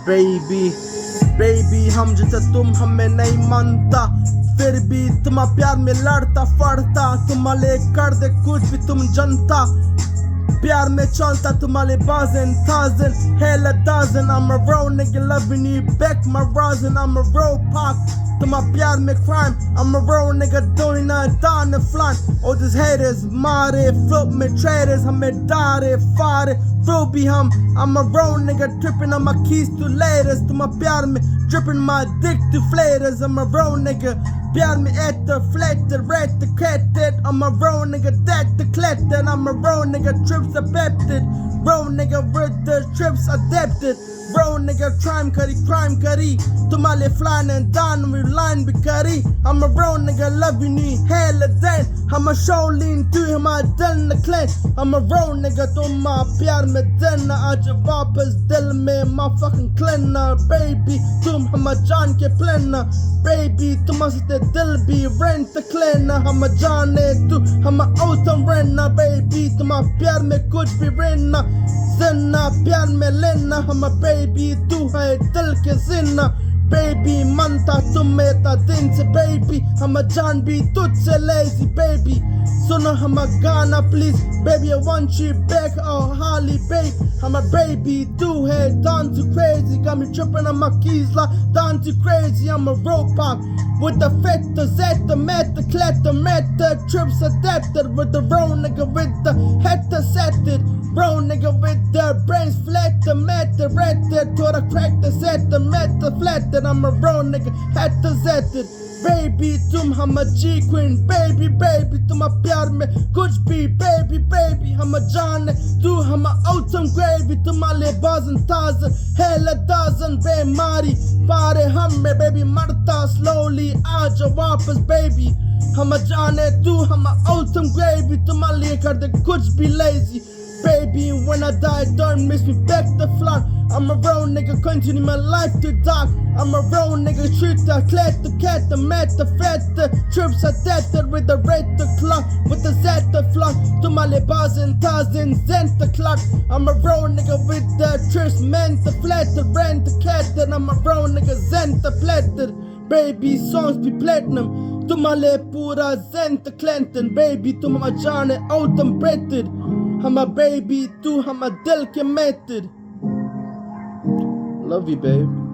Baby हम जैसे तुम हमें नहीं मानता, फिर भी तुम्हारा प्यार में लड़ता फड़ता, तुम्हारे कर दे कुछ भी तुम जनता, प्यार में चलता तुम्हारे बाzen thousand hell a dozen. I'm a real nigga loving you back my rosin, I'm a real pop, तुम्हारा प्यार में crime, I'm a real nigga doing that down the flank. All these haters मारे flip में traders, हमें डारे फारे फिर भी I'm a real nigga tripping on my keys to laters, तुम्हारा प्यार में dripping my dick to flaters. I'm a real nigga प्यार में äter flätter rätter klättet, I'm a real nigga that klättet, I'm a real nigga trips adapted, real nigga with the trips adapted, real nigga crime kari तुम्हारे flying and down with line bikari. I'm a real nigga loving you hell a day, I'm a Shaolin तू हमारा दिल न clean, I'm a real nigga तुम्हारा प्यार में देना आज वापस दिल में my fucking cleaner. Baby तुम हमारा जान के प्लानर, baby तुम्हारे दिल भी rent the cleaner, हम जाने तू हमारा autumn रहना, baby तुम्हारा प्यार में कुछ भी रहना जिन्ना प्यार में लेना, हम baby तू है दिल के जिन्ना, baby मनता तुम्हें ता दिन से baby, हम जान भी तुझसे lazy baby. सुनो हम गाना please baby, I want you back oh Holly babe, हम baby तू है down too crazy, got me tripping on my keys like down too crazy. I'm a robot with the feta zeta meta clatter meta trips adapted with the real nigga with the head setted, real nigga with the brains flatter meta ratted to the crack the set the meta flatted. I'm a real nigga head setted, baby तुम हम G queen baby तुम्हारा प्यार में कुछ भी baby हम जाने तू हम autumn gravy, तुम्हारे बाजन ताजन hell a dozen बेमारी पारे हमें baby मरता slowly आज वापस baby, हम जाने तू हम autumn gravy, तुम्हारे कर दे कुछ भी lazy baby. When I die don't miss me back the flock, I'm a real nigga continue my life to dark, I'm a real nigga treat the clat the cat the mat the fat the trips adapted with the red the clock with the Z the flock to my bazen thousand cent the clock. I'm a real nigga with the trips meant the flat the rent the cat, and I'm a real nigga zen the platter, baby songs be platinum तुम्हारे पूरा zen the Clinton baby, तुम जाने autumn breathed, I'm a baby तू हम दिल के method. Love you babe.